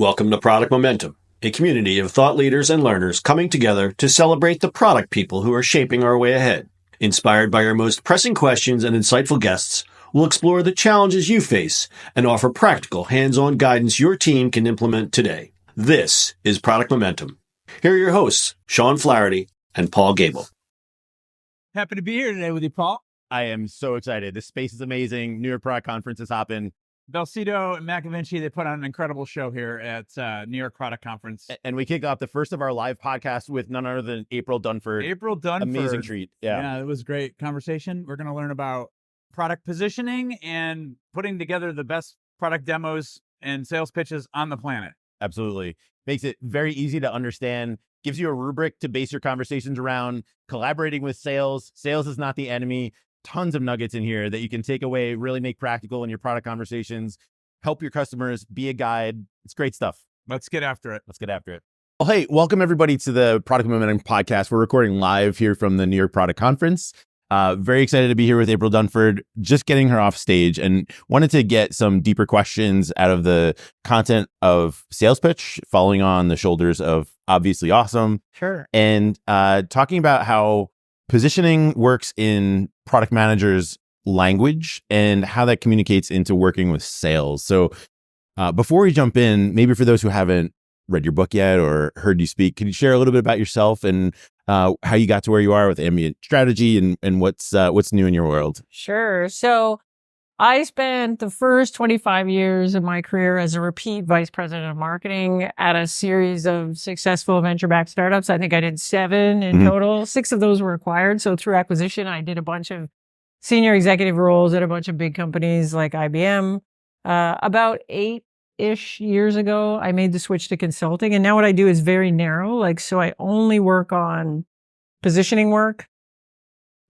Welcome to Product Momentum, a community of thought leaders and learners coming together to celebrate the product people who are shaping our way ahead. Inspired by our most pressing questions and insightful guests, we'll explore the challenges you face and offer practical, hands-on guidance your team can implement today. This is Product Momentum. Here are your hosts, Sean Flaherty and Paul Gable. Happy to be here today with you, Paul. I am so excited. This space is amazing. New York Product Conference is hopping. Belcito and McAvinci, they put on an incredible show here at New York Product Conference. And we kicked off the first of our live podcasts with none other than April Dunford. April Dunford. Amazing treat. Yeah, it was a great conversation. We're going to learn about product positioning and putting together the best product demos and sales pitches on the planet. Absolutely. Makes it very easy to understand. Gives you a rubric to base your conversations around. Collaborating with sales. Sales is not the enemy. Tons of nuggets in here that you can take away, really make practical in your product conversations, help your customers, be a guide. It's great stuff. Let's get after it. Well, hey, welcome everybody to the Product Momentum podcast. We're recording live here from the New York Product Conference. Very excited to be here with April Dunford, just getting her off stage, and wanted to get some deeper questions out of the content of Sales Pitch, following on the shoulders of Obviously Awesome. Sure. And talking about how positioning works in product managers' language and how that communicates into working with sales. So before we jump in, maybe for those who haven't read your book yet or heard you speak, can you share a little bit about yourself and how you got to where you are with ambient strategy and what's new in your world? Sure. So I spent the first 25 years of my career as a repeat vice president of marketing at a series of successful venture-backed startups. I think I did 7 in total. 6 of those were acquired. So through acquisition, I did a bunch of senior executive roles at a bunch of big companies like IBM. About 8-ish years ago, I made the switch to consulting. And now what I do is very narrow. So I only work on positioning work.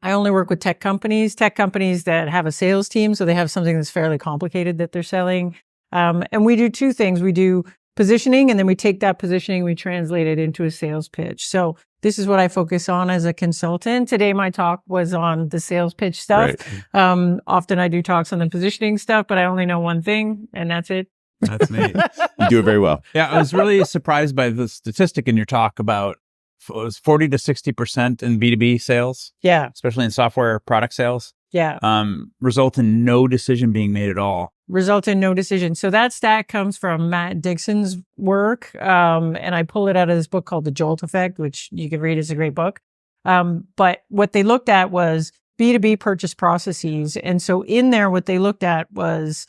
I only work with tech companies that have a sales team. So they have something that's fairly complicated that they're selling. And we do 2 things. We do positioning, and then we take that positioning, we translate it into a sales pitch. So this is what I focus on as a consultant. Today, my talk was on the sales pitch stuff. Right. Often I do talks on the positioning stuff, but I only know one thing, and that's it. That's neat. You do it very well. Yeah, I was really surprised by the statistic in your talk about it was 40 to 60% in B2B sales. Yeah. Especially in software product sales. Yeah. Result in no decision being made at all. Result in no decision. So that stat comes from Matthew Dixon's work. And I pull it out of this book called The JOLT Effect, which you can read. It's a great book. But what they looked at was B2B purchase processes. And so in there, what they looked at was,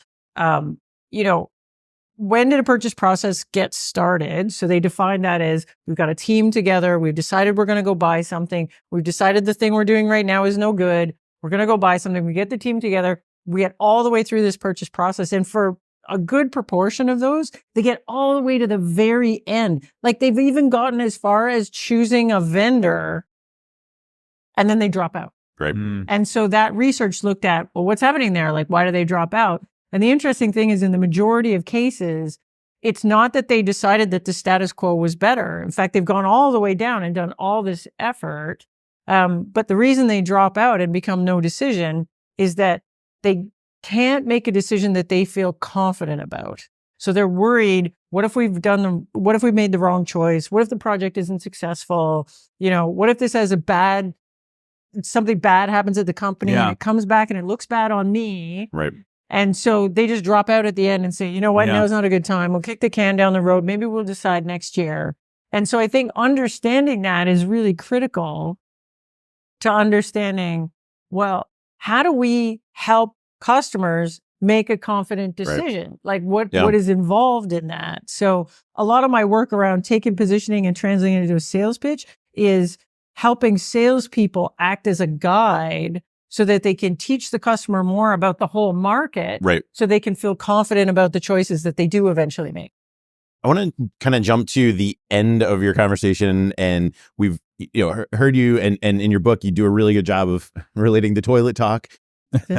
when did a purchase process get started? So they defined that as we've got a team together. We've decided we're going to go buy something. We've decided the thing we're doing right now is no good. We're going to go buy something. We get the team together. We get all the way through this purchase process. And for a good proportion of those, they get all the way to the very end. They've even gotten as far as choosing a vendor, and then they drop out. Right. And so that research looked at, well, what's happening there? Why do they drop out? And the interesting thing is, in the majority of cases, it's not that they decided that the status quo was better. In fact, they've gone all the way down and done all this effort. But the reason they drop out and become no decision is that they can't make a decision that they feel confident about. So they're worried, what if we've made the wrong choice? What if the project isn't successful? What if this has something bad happens at the company and it comes back and it looks bad on me? Right. And so they just drop out at the end and say, you know what, now's not a good time. We'll kick the can down the road. Maybe we'll decide next year. And so I think understanding that is really critical to understanding, well, how do we help customers make a confident decision? Right. What is involved in that? So a lot of my work around taking positioning and translating it into a sales pitch is helping salespeople act as a guide so that they can teach the customer more about the whole market, right? So they can feel confident about the choices that they do eventually make. I want to kind of jump to the end of your conversation, and we've heard you, and in your book, you do a really good job of relating the toilet talk.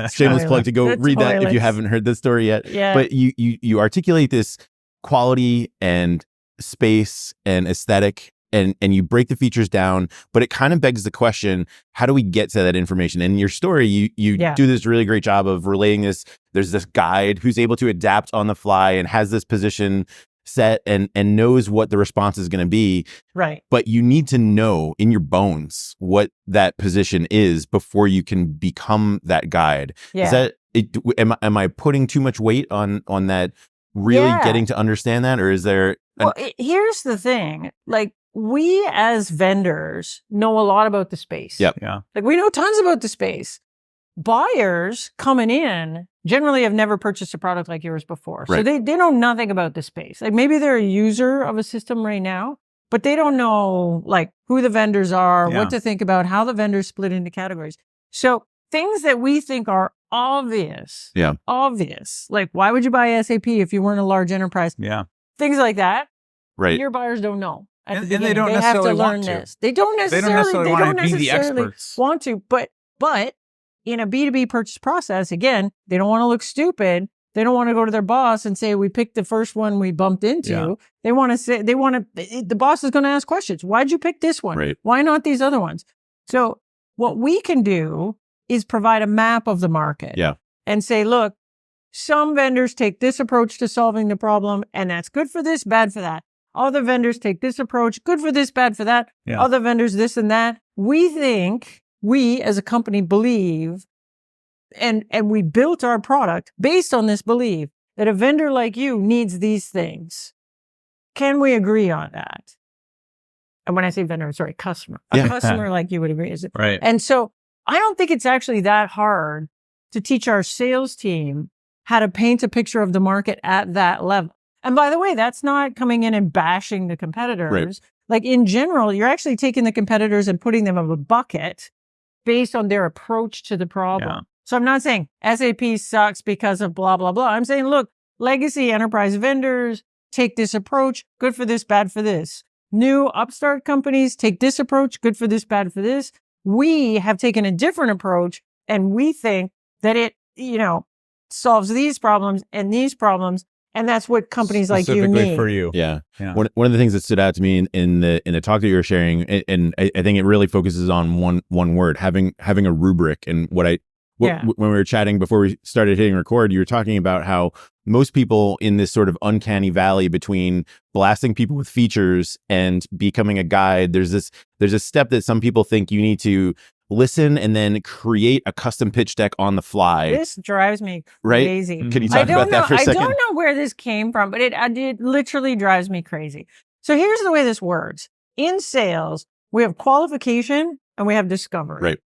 Shameless plug to go read that if you haven't heard this story yet. Yeah. But you articulate this quality and space and aesthetic. And you break the features down, but it kind of begs the question, how do we get to that information? And in your story, you do this really great job of relaying this. There's this guide who's able to adapt on the fly and has this position set and knows what the response is going to be. Right. But you need to know in your bones what that position is before you can become that guide. Yeah. Is that am I putting too much weight on that really getting to understand that, or is there here's the thing. Like, we as vendors know a lot about the space. Yep. Yeah. Like, we know tons about the space. Buyers coming in generally have never purchased a product like yours before. So Right. they know nothing about the space. Like, maybe they're a user of a system right now, but they don't know like who the vendors are, Yeah. what to think about, how the vendors split into categories. So things that we think are obvious, like, why would you buy SAP if you weren't a large enterprise? Yeah. Things like that. right? Your buyers don't know. At the And they beginning. don't have to necessarily learn want to. this. They don't necessarily want to be the experts. want to, but in a B2B purchase process, again, they don't want to look stupid. They don't want to go to their boss and say, we picked the first one we bumped into. Yeah. They want to say, the boss is going to ask questions. Why'd you pick this one? Right. Why not these other ones? So what we can do is provide a map of the market. Yeah. And say, look, some vendors take this approach to solving the problem, and that's good for this, bad for that. Other vendors take this approach, good for this, bad for that. Yeah. Other vendors, this and that. We as a company believe, and we built our product based on this belief, that a vendor like you needs these things. Can we agree on that? And when I say vendor, sorry, customer. A customer like you would agree. Is it? Right. And so I don't think it's actually that hard to teach our sales team how to paint a picture of the market at that level. And by the way, that's not coming in and bashing the competitors. Right. Like, in general, you're actually taking the competitors and putting them in a bucket based on their approach to the problem. Yeah. So I'm not saying SAP sucks because of blah, blah, blah. I'm saying, look, legacy enterprise vendors take this approach, good for this, bad for this. New upstart companies take this approach, good for this, bad for this. We have taken a different approach, and we think that it, solves these problems and these problems. And that's what companies like you Specifically need. for you. Yeah. Yeah. One of the things that stood out to me in the talk that you were sharing, and I think it really focuses on one word, having a rubric. And when we were chatting before we started hitting record, you were talking about how most people in this sort of uncanny valley between blasting people with features and becoming a guide, there's a step that some people think you need to listen and then create a custom pitch deck on the fly. This drives me Right? crazy. Can you talk about that for a second? I don't know where this came from, but it literally drives me crazy. So here's the way this works. In sales, we have qualification and we have discovery. Right.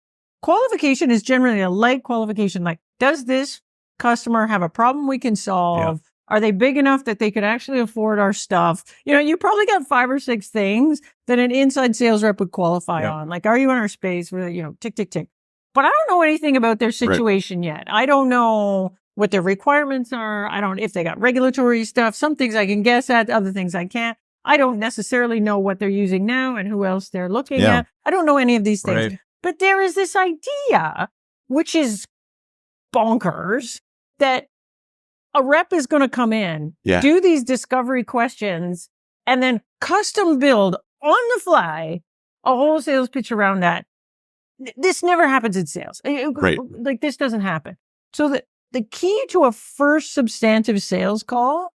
Qualification is generally a light qualification. Like, does this customer have a problem we can solve? Are they big enough that they could actually afford our stuff? You probably got 5 or 6 things that an inside sales rep would qualify on. Like, are you in our space? Tick, tick, tick. But I don't know anything about their situation yet. I don't know what their requirements are. I don't, if they got regulatory stuff. Some things I can guess at, other things I can't. I don't necessarily know what they're using now and who else they're looking at. I don't know any of these things. Right. But there is this idea, which is bonkers, that a rep is going to come in, do these discovery questions, and then custom build on the fly a whole sales pitch around that. This never happens in sales. Right. Like, this doesn't happen. So the key to a first substantive sales call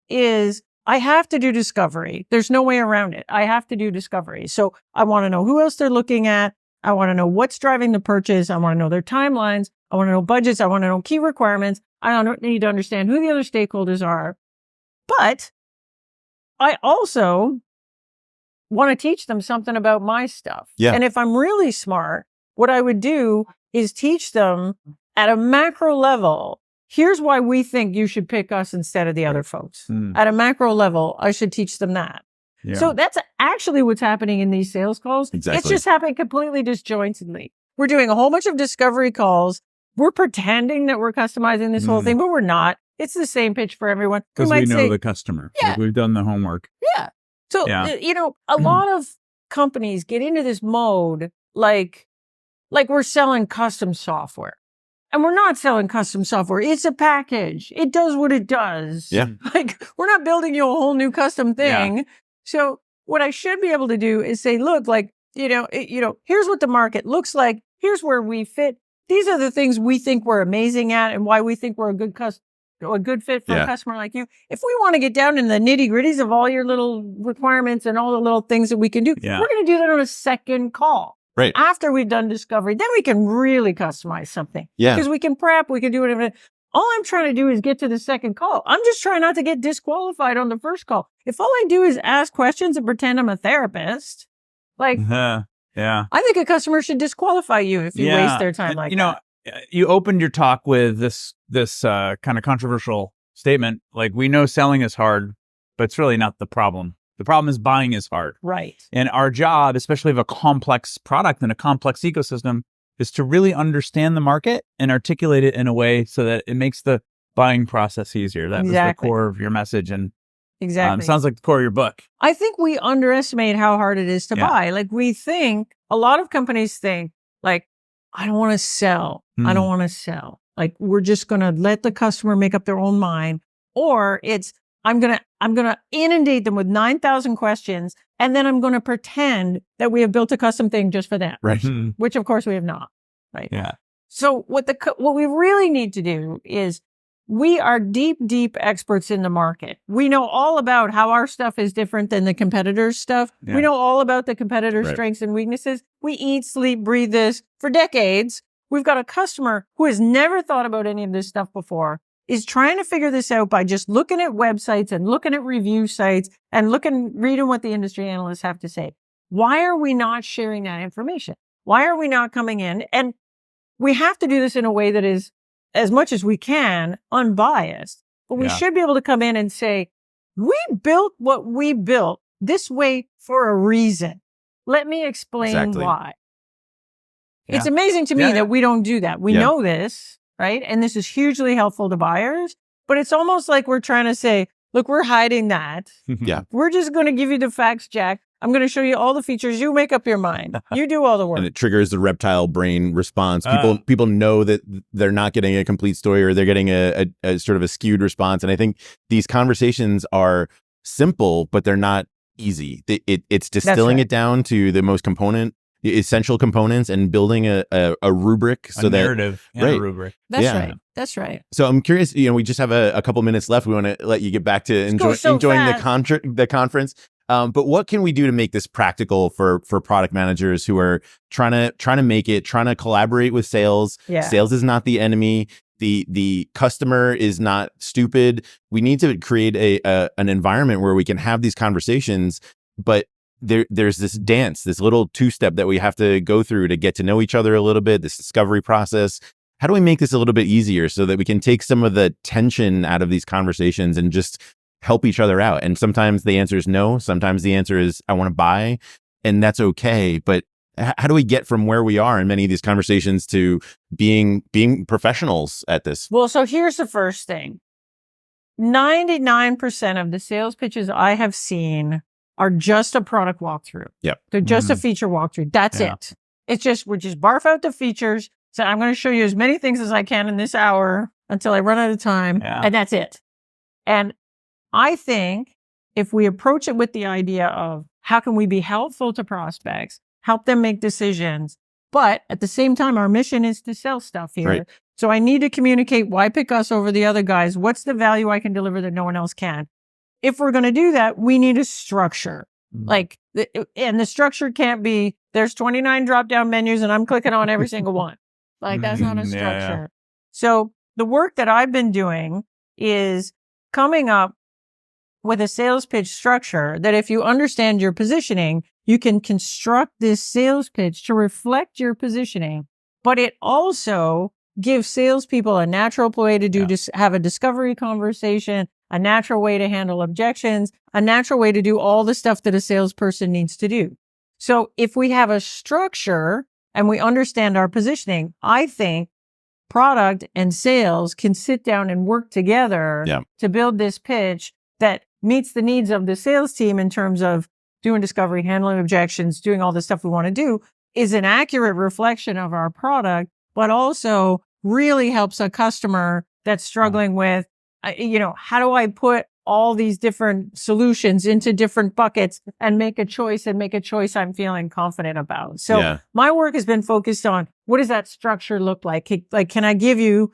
is I have to do discovery. There's no way around it. I have to do discovery. So I want to know who else they're looking at. I want to know what's driving the purchase. I want to know their timelines. I want to know budgets. I want to know key requirements. I don't need to understand who the other stakeholders are. But I also want to teach them something about my stuff. Yeah. And if I'm really smart, what I would do is teach them at a macro level, here's why we think you should pick us instead of the other folks. At a macro level, I should teach them that. Yeah. So that's actually what's happening in these sales calls. Exactly. It's just happening completely disjointedly. We're doing a whole bunch of discovery calls. We're pretending that we're customizing this whole thing, but we're not. It's the same pitch for everyone. Because we know the customer. Yeah. Like, we've done the homework. Yeah. So, a lot of companies get into this mode like we're selling custom software. And we're not selling custom software. It's a package. It does what it does. Yeah. Like, we're not building you a whole new custom thing. Yeah. So what I should be able to do is say, look, like, here's what the market looks like. Here's where we fit. These are the things we think we're amazing at and why we think we're a good a good fit for Yeah. a customer like you. If we want to get down in the nitty gritties of all your little requirements and all the little things that we can do, Yeah. we're going to do that on a second call. Right. After we've done discovery, then we can really customize something. Yeah. Because we can prep, we can do whatever. All I'm trying to do is get to the second call. I'm just trying not to get disqualified on the first call. If all I do is ask questions and pretend I'm a therapist, like, Yeah. I think a customer should disqualify you if you waste their time like that. You opened your talk with this kind of controversial statement. Like, we know selling is hard, but it's really not the problem. The problem is buying is hard. Right. And our job, especially of a complex product and a complex ecosystem, is to really understand the market and articulate it in a way so that it makes the buying process easier. That was the core of your message. And exactly. Sounds like the core of your book. I think we underestimate how hard it is to buy. Like, we think, a lot of companies think, like, I don't want to sell. I don't want to sell. Like, we're just going to let the customer make up their own mind. Or it's, I'm going to inundate them with 9,000 questions, and then I'm going to pretend that we have built a custom thing just for them. Right. Which of course we have not. Right. Yeah. So what we really need to do is, we are deep experts in the market. We know all about how our stuff is different than the competitors' stuff. Yeah. We know all about the competitors' strengths and weaknesses. We eat, sleep, breathe this for decades. We've got a customer who has never thought about any of this stuff before, is trying to figure this out by just looking at websites and looking at review sites and reading what the industry analysts have to say. Why are we not sharing that information? Why are we not coming in? And we have to do this in a way that is, as much as we can, unbiased. But we should be able to come in and say, we built what we built this way for a reason. Let me explain why. Yeah. It's amazing to me that we don't do that. We know this, right? And this is hugely helpful to buyers, but it's almost like we're trying to say, look, we're hiding that. Yeah. We're just going to give you the facts, Jack. I'm going to show you all the features. You make up your mind. You do all the work. And it triggers the reptile brain response. People know that they're not getting a complete story, or they're getting a sort of a skewed response. And I think these conversations are simple, but they're not easy. It's distilling it down to the most essential components and building a rubric, a narrative and a rubric. That's right. That's right. So I'm curious, we just have a couple minutes left. We want to let you get back to enjoying the conference. But what can we do to make this practical for product managers who are trying to collaborate with sales? Yeah. Sales is not the enemy. The customer is not stupid. We need to create an environment where we can have these conversations, but there's this dance, this little two-step that we have to go through to get to know each other a little bit, this discovery process. How do we make this a little bit easier so that we can take some of the tension out of these conversations and just help each other out? And sometimes the answer is no. Sometimes the answer is I want to buy, and that's okay. But how do we get from where we are in many of these conversations to being professionals at this? Well, so here's the first thing. 99% of the sales pitches I have seen are just a product walkthrough. Yep. They're just a feature walkthrough. That's it. It's just, we just barf out the features. So I'm going to show you as many things as I can in this hour until I run out of time. Yeah. And that's it. And I think if we approach it with the idea of how can we be helpful to prospects, help them make decisions, but at the same time, our mission is to sell stuff here. Right. So I need to communicate why pick us over the other guys. What's the value I can deliver that no one else can? If we're going to do that, we need a structure. And the structure can't be, there's 29 drop-down menus and I'm clicking on every single one. Like, that's not a structure. So the work that I've been doing is coming up with a sales pitch structure that if you understand your positioning, you can construct this sales pitch to reflect your positioning, but it also gives salespeople a natural way to have a discovery conversation, a natural way to handle objections, a natural way to do all the stuff that a salesperson needs to do. So if we have a structure and we understand our positioning, I think product and sales can sit down and work together to build this pitch that meets the needs of the sales team in terms of doing discovery, handling objections, doing all the stuff we want to do, is an accurate reflection of our product, but also really helps a customer that's struggling with, how do I put all these different solutions into different buckets and make a choice I'm feeling confident about. So my work has been focused on what does that structure look like? Like, can I give you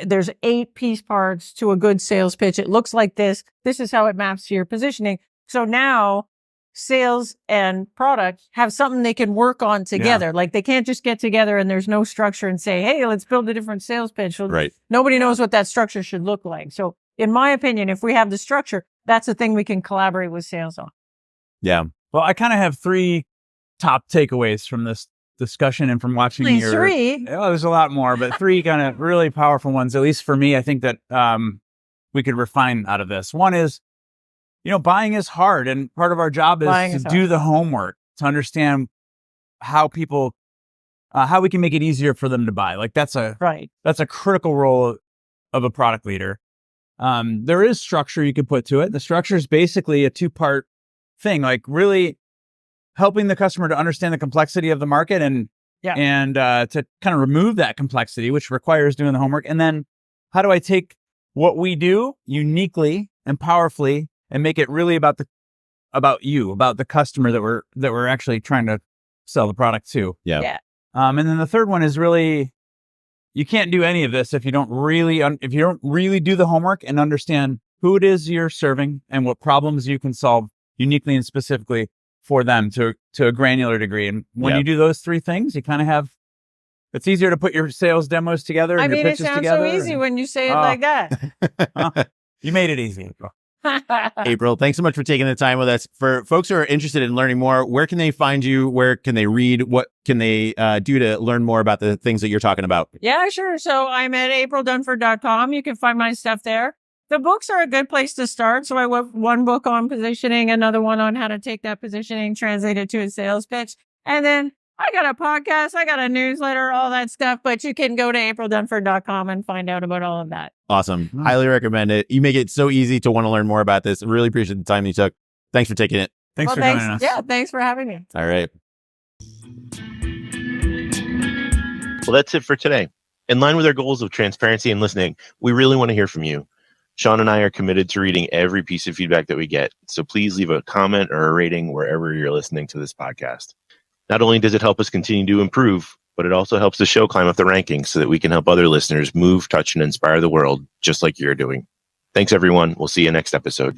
there's 8 piece parts to a good sales pitch. It looks like this. This is how it maps to your positioning. So now sales and product have something they can work on together. Like they can't just get together and there's no structure and say, hey, let's build a different sales pitch. Right. Nobody knows what that structure should look like. So in my opinion, if we have the structure, that's the thing we can collaborate with sales on. Yeah. Well, I kind of have 3 top takeaways from this discussion and from watching your 3. Oh, there's a lot more, but 3 kind of really powerful ones, at least for me, I think that we could refine out of this. One is, buying is hard, and part of our job is to do the homework, to understand how people, how we can make it easier for them to buy. Like that's a critical role of a product leader. There is structure you could put to it. The structure is basically a 2-part thing, like really helping the customer to understand the complexity of the market and to kind of remove that complexity, which requires doing the homework. And then how do I take what we do uniquely and powerfully and make it really about the customer that we're actually trying to sell the product to. Yeah. And then the third one is really, you can't do any of this if you don't really do the homework and understand who it is you're serving and what problems you can solve uniquely and specifically for them to a granular degree. And when you do those 3 things, you kind of have, it's easier to put your sales demos together and your pitches together. It sounds so easy when you say it like that. You made it easy. April, thanks so much for taking the time with us. For folks who are interested in learning more, where can they find you? Where can they read? What can they do to learn more about the things that you're talking about? Yeah, sure. So I'm at aprildunford.com. You can find my stuff there. The books are a good place to start. So I have one book on positioning, another one on how to take that positioning, translate it to a sales pitch. And then I got a podcast, I got a newsletter, all that stuff, but you can go to aprildunford.com and find out about all of that. Awesome. Highly recommend it. You make it so easy to want to learn more about this. I really appreciate the time you took. Thanks for taking it. Thanks for joining us. Yeah, thanks for having me. All right. Well, that's it for today. In line with our goals of transparency and listening, we really want to hear from you. Sean and I are committed to reading every piece of feedback that we get, so please leave a comment or a rating wherever you're listening to this podcast. Not only does it help us continue to improve, but it also helps the show climb up the rankings so that we can help other listeners move, touch, and inspire the world, just like you're doing. Thanks, everyone. We'll see you next episode.